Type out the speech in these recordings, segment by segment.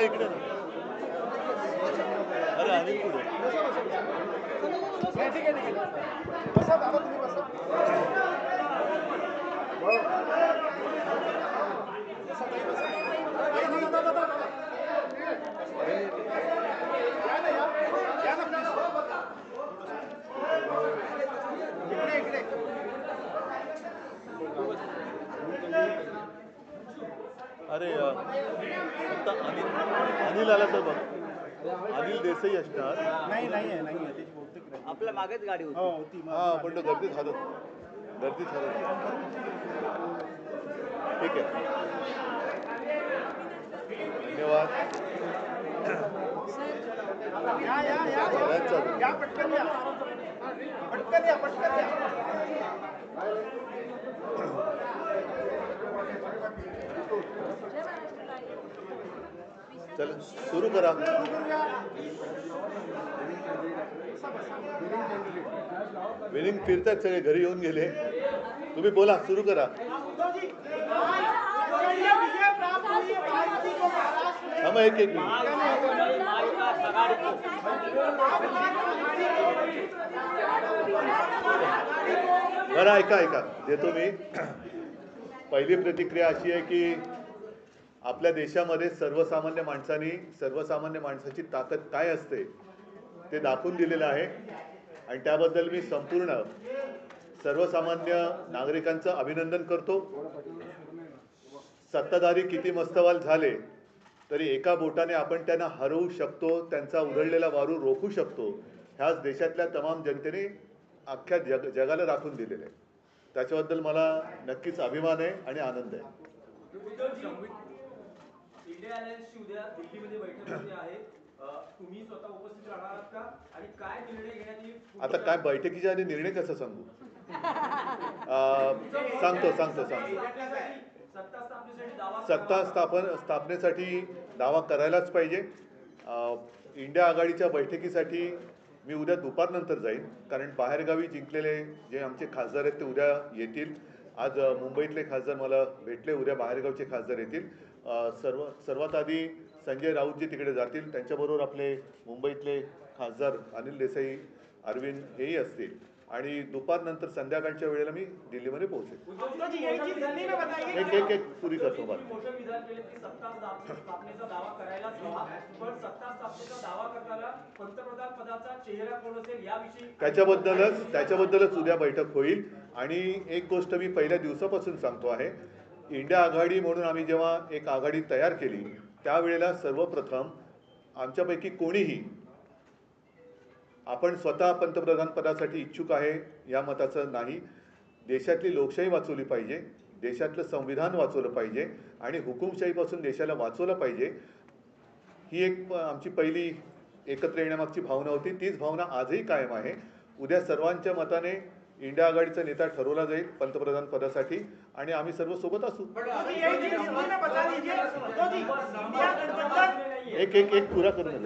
इकडे ना. अरे अनिल पुढे. ठीक आहे बसा दादा तुम्ही बसा. अरे फक्त अनिल अनिल आला तर बघ. अनिल देसाई असणार. नाही त्याची बहुतेक आपल्या मागेच गाडी होती. होती. हा पण तो गर्दीत हालत. ठीक आहे. धन्यवाद. या पटकन या. चल सुरू करा. विनिंग फिरतात सगळे, घरी येऊन गेले. तुम्ही बोला, सुरू करा. थांबा एक मिनिट. बरं ऐका देतो मी. पहिली प्रतिक्रिया अशी आहे की आपल्या देशामध्ये सर्वसामान्य माणसाची ताकद काय असते ते दाखवून दिलेलं आहे आणि त्याबद्दल मी संपूर्ण सर्वसामान्य नागरिकांचं अभिनंदन करतो. सत्ताधारी किती मस्तवाल झाले तरी एका बोटाने आपण त्यांना हरवू शकतो, त्यांचा उधळलेला वारू रोखू शकतो. ह्याच देशातल्या तमाम जनतेने अख्ख्या जगाला दाखवून दिलेलं आहे. त्याच्याबद्दल मला नक्कीच अभिमान आहे आणि आनंद आहे. इंडिया अलायन्सची उद्या दिल्लीमध्ये बैठक होते आहे. तुम्ही स्वतः उपस्थित राहणार आहात का आणि काय निर्णय घेण्यात येईल? आता काय बैठकीच्या आधी निर्णय कसं सांगू? सांगतो. सत्ता स्थापनेसाठी दावा करायलाच पाहिजे. इंडिया आघाडीच्या बैठकीसाठी मी उद्या दुपारनंतर जाईन, कारण बाहेरगावी जिंकलेले जे आमचे खासदार आहेत ते उद्या येतील. आज मुंबईतले खासदार मला भेटले, उद्या बाहेरगावचे खासदार येतील. सर्वात आधी संजय राऊतजी तिकडे जातील, त्यांच्याबरोबर आपले मुंबईतले खासदार अनिल देसाई, अरविंद हेही असतील आणि दुपारनंतर संध्याकाळच्या वेळेला मी दिल्लीमध्ये पोहोचेल. एक पुरी करतो. त्याच्याबद्दलच उद्या बैठक होईल. आणि एक गोष्ट मी पहिल्या दिवसापासून सांगतो आहे, इंडिया आघाडी म्हणून आम्ही जेव्हा एक आघाडी तयार केली त्यावेळेला सर्वप्रथम आमच्यापैकी कोणीही आपण स्वतः पंतप्रधान पदासाठी इच्छुक आहे या मताचं नाही. देशातली लोकशाही वाचवली पाहिजे, देशातलं संविधान वाचवलं पाहिजे आणि हुकुमशाहीपासून देशाला वाचवलं पाहिजे. ही एक आमची पहिली एकत्र येण्यामागची भावना होती. तीच भावना आजही कायम आहे. उद्या सर्वांच्या मताने इंडिया आघाडीचा नेता ठरवला जाईल पंतप्रधान पदासाठी आणि आम्ही सर्व सोबत असू. एक पुरा करून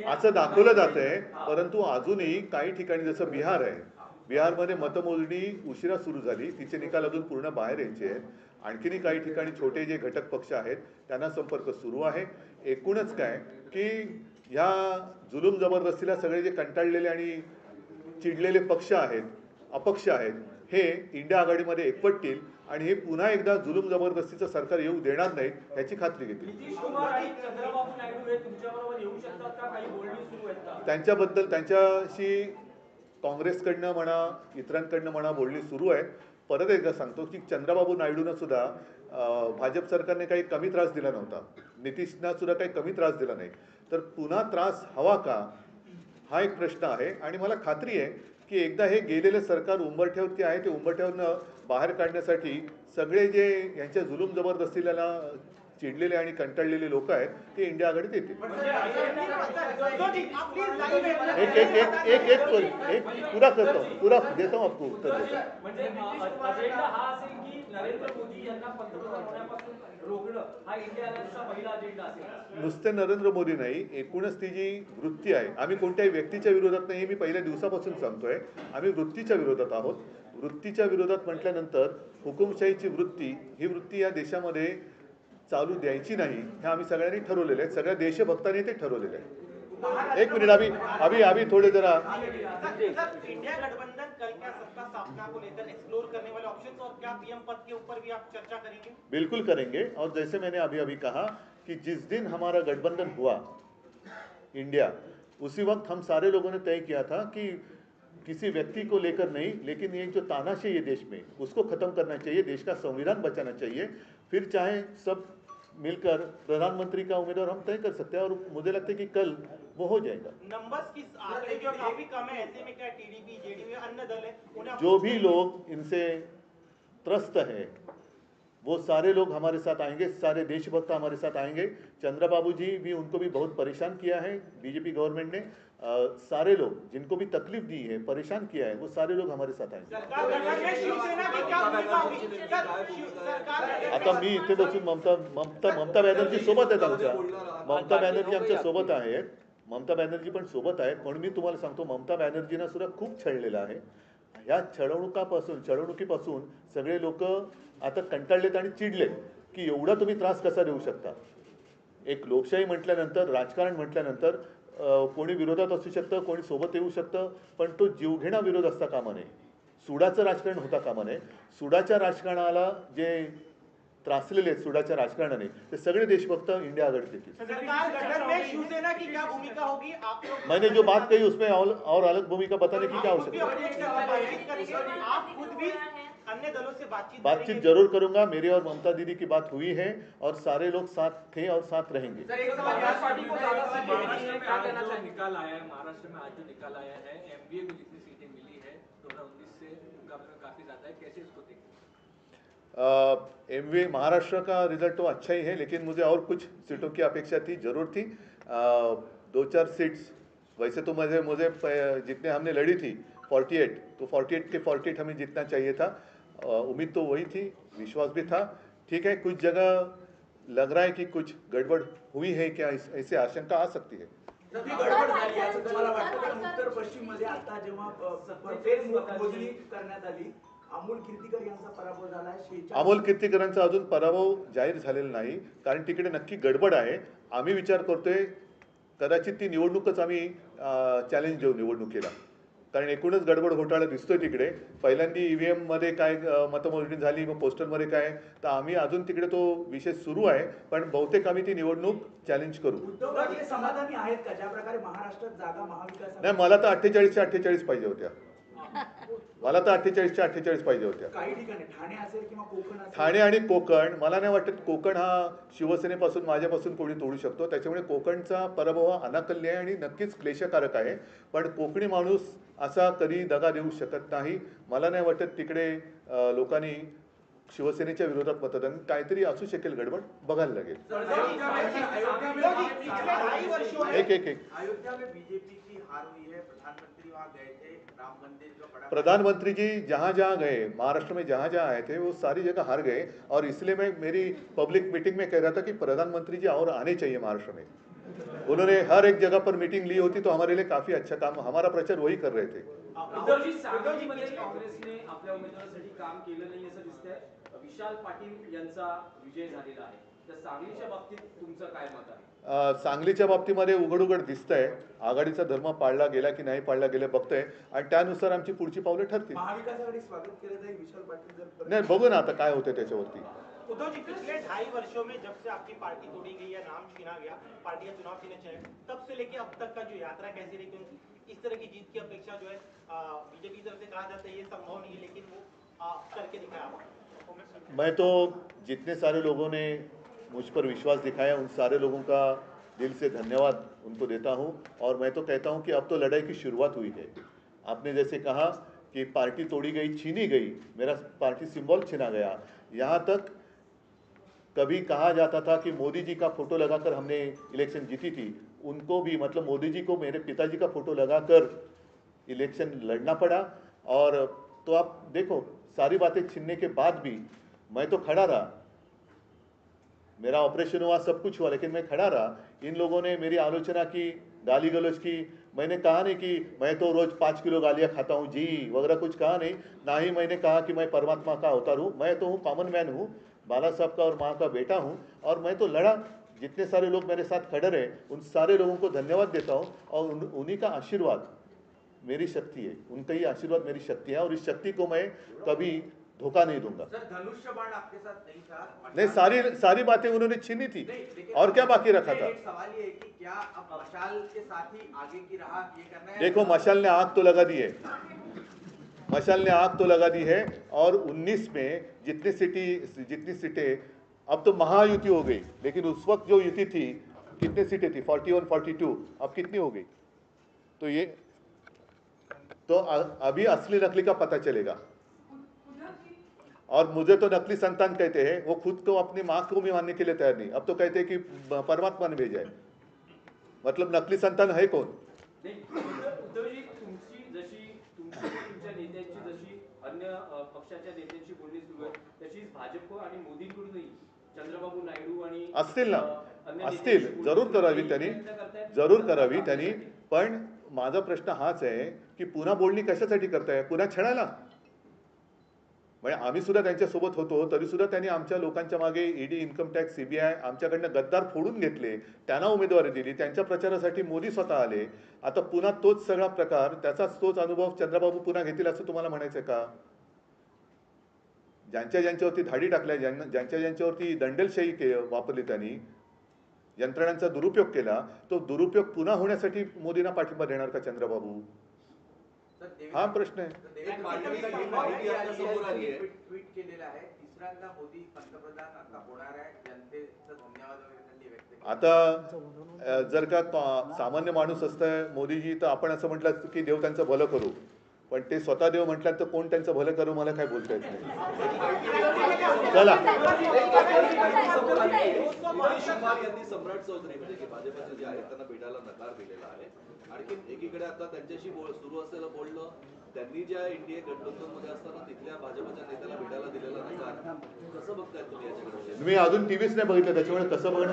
असं दाखवलं जात आहे. परंतु अजूनही काही ठिकाणी जसं बिहार आहे, बिहारमध्ये मतमोजणी उशिरा सुरू झाली, तिचे निकाल अजून पूर्ण बाहेर यायचे आहेत. आणखीनही काही ठिकाणी छोटे जे घटक पक्ष आहेत त्यांना संपर्क सुरू आहे. एकूणच काय की ह्या जुलूम जबरदस्तीला सगळे जे कंटाळलेले आणि चिडलेले पक्ष आहेत, अपक्ष आहेत, हे इंडिया आघाडीमध्ये एकवटतील आणि हे पुन्हा एकदा जुलूम जबरदस्तीचं सरकार येऊ देणार नाहीत ह्याची खात्री घेतील. त्यांच्याबद्दल त्यांच्याशी काँग्रेसकडनं म्हणा इतरांकडनं म्हणा बोलणी सुरू आहेत. परत एकदा सांगतो की चंद्रबाबू नायडूंना सुद्धा भाजप सरकारने काही कमी त्रास दिला नव्हता, नितीशना सुद्धा काही कमी त्रास दिला नाही. तर पुन्हा त्रास हवा का हा एक प्रश्न आहे. आणि मला खात्री आहे की एकदा हे गेलेलं सरकार उंबरठ्यावरती आहे ते उंबरठ्यावरनं बाहेर काढण्यासाठी सगळे जे यांच्या जुलूम जबरदस्तीला चिडलेले आणि कंटाळलेले लोक आहेत ते इंडिया आघाडीत येतील. एक पुरा करतो, पुरा देतो आपको उत्तर देतो. नुसते नरेंद्र मोदी नाही, एकूणच ती जी वृत्ती आहे, आम्ही कोणत्याही व्यक्तीच्या विरोधात नाही हे मी पहिल्या दिवसापासून सांगतोय. आम्ही वृत्तीच्या विरोधात आहोत. वृत्तीच्या विरोधात म्हटल्यानंतर हुकुमशाहीची वृत्ती, ही वृत्ती या देशामध्ये चालू द्यायची नाही हे आम्ही सगळ्यांनी ठरवलेलं आहे. सगळ्या देशभक्तांनी ते ठरवलेलं आहे. एक मिनट, अभी थोड़े जरा सर, इंडिया गठबंधन कल क्या सत्ता स्थापना को लेकर एक्सप्लोर करने वाले ऑप्शंस और क्या पीएम पद के ऊपर भी आप चर्चा करेंगे? बिल्कुल करेंगे। और जैसे मैंने अभी अभी कहा कि जिस दिन हमारा गठबंधन हुआ इंडिया, उसी वक्त हम सारे लोगों ने तय किया था कि किसी व्यक्ति को लेकर नहीं, लेकिन ये जो तानाशाही है देश में, उसको खत्म करना चाहिए, देश का संविधान बचाना चाहिए। फिर चाहे सब मिलकर प्रधानमंत्री का उम्मीदवार हम तय कर सकते हैं, और मुझे लगता है कि कल वो हो जाएगा। नंबर्स की आंकड़े जो काफी कम है, ऐसे में क्या टीडीपी, जेडीयू या अन्य दल है उन्हें जो भी लोग इनसे त्रस्त हैं वो सारे लोग हमारे साथ आएंगे, सारे देशभक्त हमारे साथ आएंगे। चंद्रबाबू जी भी, उनको भी बहुत परेशान किया है बीजेपी गवर्नमेंट ने। सारे लोग जिनको भी तकलीफ दी है, परेशान किया है, वो सारे लोग हमारे साथ आएंगे। सरकार गठन में शिवसेना की क्या भूमिका होगी? सरकार आता मी इथे बसून ममता बॅनर्जी सोबत आहेत आमच्या, ममता बॅनर्जी आमच्या सोबत आहेत, ममता बॅनर्जी पण सोबत आहेत। पण मी तुम्हाला सांगतो, ममता बॅनर्जींना सुद्धा खूप छळलेलं आहे। ह्या छळवणुकीपासून सगळे लोक आता कंटाळलेत आणि चिडलेत की एवढा तुम्ही त्रास कसा देऊ शकता। एक लोकशाही म्हटल्यानंतर, राजकारण म्हटल्यानंतर कोणी विरोधात असू शकतं, कोणी सोबत येऊ शकतं, पण तो जीवघेणा विरोध असता कामा नये, सुडाचं राजकारण होता कामा नये। सुडाच्या राजकारणाला जे त्रासलेले आहेत सुडाच्या राजकारणाने, ते सगळे देशभक्त इंडिया आघाडीत येतील। सरकार गठन में शिवसेना की क्या भूमिका होगी? आप लोग मैंने जो बात कही उसमें और अलग भूमिका बताने की क्या आवश्यकता है? बातचीत करेंगे, आप खुद भी अन्य दलों से बातचीत बातचीत जरूर करूंगा। मेरी और ममता दीदी की बात हुई है और सारे लोग साथ थे और साथ रहेंगे। महाराष्ट्र में आज जो निकाल आया है, महाराष्ट्र में आज जो निकाल आया है, एमबीए को जितनी सीटें मिली है 2019 से मुकाबले में काफी ज्यादा है, कैसे इसको देखते हैं? एमवी महाराष्ट्र का रिजल्ट तो अच्छा ही है, लेकिन मुझे और कुछ सीटों की अपेक्षा थी, जरूर थी। 2-4 सीट्स, वैसे तो मुझे जितने हमने लड़ी थी 48, तो 48 के 48 हमें जीतना चाहिए था। उम्मीद तो वही थी, विश्वास भी था। ठीक है, कुछ जगह लग रहा है कि कुछ गड़बड़ हुई है क्या, ऐसे आशंका आ सकती है। ती गडबड झाली असं तुम्हाला वाटतं? कारण उत्तर पश्चिम मध्ये आता जेव्हा मोजणी करण्यात आली, अमोल कीर्तीकर यांचा पराभव झाला आहे। अमोल कीर्तीकरांचा अजून पराभव जाहीर झालेला नाही, कारण तिकडे नक्की गडबड आहे। आम्ही विचार करतोय कदाचित ती निवडणूकच आम्ही चॅलेंज देऊ निवडणुकीला, कारण एकूणच गडबड घोटाळा दिसतोय तिकडे। पहिल्यांदा ईव्हीएम मध्ये काय मतमोजणी झाली, मग पोस्टरमध्ये काय, तर आम्ही अजून तिकडे तो विषय सुरू आहे, पण बहुतेक आम्ही ती निवडणूक चॅलेंज करू। उद्धवराजे समाधानी आहेत का ज्या प्रकारे महाराष्ट्रात जागा महाविकास? नाही, मला तर 48च्या 48 पाहिजे होत्या, मला तर 48च्या 48 पाहिजे होत्या। काही ठिकाणी ठाणे असेल किंवा कोकण असेल, ठाणे आणि कोकण, मला नाही वाटत कोकण हा शिवसेनेपासून माझ्यापासून कोणी तोडू शकतो। त्याच्यामुळे कोकणचा पराभव हा अनाकल्य आहे आणि नक्कीच क्लेशकारक आहे, पण कोकणी माणूस असा कधी दगा देऊ शकत नाही। मला नाही वाटत तिकडे लोकांनी शिवसेनेच्या विरोधात मतदान, काहीतरी असू शकेल गडबड, बघायला लागेल। एक अयोध्या में बीजेपी की हार हुई है, प्रधानमंत्री वहां गए थे, राम मंदिर का बड़ा प्रधानमंत्री जी जहाँ जहाँ गए, महाराष्ट्र में जहाँ जहाँ आए थे, वो सारी जगह हार गए। और इसलिए मैं मेरी पब्लिक मीटिंग में कह रहा था कि प्रधानमंत्री जी और आने चाहिए महाराष्ट्र में। उन्होंने हर एक जगह पर मीटिंग ली होती तो हमारे लिए काफी अच्छा काम, हमारा प्रचार वही कर रहे थे। उद्धवजी, सांगलीमध्ये काँग्रेसने आपल्या उमेदवारासाठी काम केलं नाही असं दिसतंय। विशाल पाटील यांचा विजय झालेला आहे, तर सांगलीच्या बाबतीत तुमचं काय मत आहे? सांगलीच्या बाबतीमध्ये उघड दिसतंय, आघाडीचा धर्म पाळला गेला की नाही पाळला गेला बघतोय, आणि त्यानुसार आमची पुढची पावले ठरतील। महाविकासाकडे स्वागत केलं जाईल विशाल पाटील जर नाही, बघू ना आता काय होते त्याच्यावरती। उद्धव जी, पिछले 2.5 वर्षों में जब से आपकी पार्टी तोड़ी गई या नाम छीना गया, पार्टी का चुनाव चिन्ह चले, तब से लेके अब तक का जो यात्रा कैसी रही? क्योंकि इस तरह की जीत की अपेक्षा जो है बीजेपी की तरफ से कहा जाता है ये संभव नहीं है, लेकिन वो करके दिखाया आपने। मैं तो जितने सारे लोगों ने मुझ पर विश्वास दिखाया, उन सारे लोगों का दिल से धन्यवाद उनको देता हूं। और मैं तो कहता हूं कि अब तो लड़ाई की शुरुआत हुई है। आपने जैसे कहा कि पार्टी तोड़ी गई, छीनी गई, मेरा पार्टी सिंबल छीना गया। यहाँ तक कभी कहा जाता था कि मोदी जी का फोटो लगाकर हमने इलेक्शन जीती थी, उनको भी, मतलब मोदी जी को मेरे पिताजी का फोटो लगाकर इलेक्शन लड़ना पड़ा। और तो आप देखो, सारी बातें छीनने के बाद भी मैं तो खड़ा रहा, मेरा ऑपरेशन हुआ, सब कुछ हुआ, लेकिन मैं खड़ा रहा। इन लोगों ने मेरी आलोचना की, गाली गलौज की। मैंने कहा नहीं कि मैं तो रोज 5 किलो गालियाँ खाता हूँ जी वगैरह, कुछ कहा नहीं। ना ही मैंने कहा कि मैं परमात्मा का अवतार हूँ। मैं तो हूँ, कॉमन मैन हूँ, बाला साहब का और माँ का बेटा हूँ और मैं तो लड़ा। जितने सारे लोग मेरे साथ खड़े रहे उन सारे लोगों को धन्यवाद देता हूँ और उन्हीं का आशीर्वाद मेरी शक्ति है, उनका ही आशीर्वाद मेरी शक्ति है और इस शक्ति को मैं कभी धोखा नहीं दूंगा। सर धनुष्य बाण आपके साथ नहीं था। नहीं, सारी बातें उन्होंने छीनी थी और क्या बाकी रखा था। एक सवाल ये है कि क्या अब मशाल के साथ ही आगे की राह ये करना है? देखो मशाल ने आग तो लगा दी है, मशाल ने आग तो लगा दी है और 19 में जितनी सीटें अब तो महायुति हो गई, लेकिन उस वक्त जो युति थी कितनी सीटें थी 41 42, अब कितनी हो गई। तो ये तो अभी असली नकली का पता चलेगा। और मुझे तो नकली संतान कहते हैं, वो खुद को अपनी माँ को भी मानने के लिए तैयार नहीं, अब तो कहते हैं कि परमात्मा ने भेजा है। मतलब नकली संतान है कोण? नाही, उद्धवजी तुमच्या नेत्यांची जशी अन्य पक्षाच्या नेत्यांची बोलणी सुरू आहे तशीच भाजप आणि मोदींकडूनही चंद्रबाबू नायडू आणि असतील ना, अन्य असतील, नेत्यांची जरूर बोलणी करावी त्यांनी, प्रयत्न करतायत. जरूर करावी त्यांनी। पण माझा प्रश्न हाच आहे की पुन्हा बोलणी कशासाठी करताय? पुन्हा छळायला? म्हणजे आम्ही सुद्धा त्यांच्यासोबत होतो तरी सुद्धा त्यांनी आमच्या लोकांच्या मागे ईडी, इन्कम टॅक्स, सीबीआय आमच्याकडनं गद्दार फोडून घेतले, त्यांना उमेदवारी दिली, त्यांच्या प्रचारासाठी मोदी स्वतः आले। आता पुन्हा तोच सगळा प्रकार, त्याचाच तोच अनुभव चंद्रबाबू पुन्हा घेतील असं तुम्हाला म्हणायचं का? ज्यांच्यावरती धाडी टाकल्या, ज्यांच्यावरती दंडेलशाही वापरली, त्यांनी यंत्रणांचा दुरुपयोग केला, तो दुरुपयोग पुन्हा होण्यासाठी मोदींना पाठिंबा देणार का चंद्रबाबू? हा प्रश्न आहे। ट्विट केलेलं आहे, तिसऱ्यांदा मोदी पंतप्रधान आता होणार आहे, जनतेचं धन्यवाद वगैरे त्यांनी व्यक्त केले। आता जर का सामान्य माणूस असतं मोदीजी तर आपण असं म्हटलं की देव त्यांचं भलं करू, पण ते स्वतः देव म्हटलं तर कोण त्यांचं भलं करू मला काय बोलता येत नाही। चला शिवपाल यांनी सम्राट चौधरी म्हणजे की भाजपचे जे आहेत त्यांना भेटायला नकार दिलेला आहे। आणखी एकीकडे आता त्यांच्याशी सुरू असलेलं बोलणं, त्यांनी ज्या एनडीए गठबंधनमध्ये असताना तिथल्या भाजपच्या नेत्याला भेटायला दिलेला नकार, कसं बघताय तुम्ही याच्याकडे? मी अजून टीव्हीच नाही बघितलं, त्याच्यामुळे कसं बघणं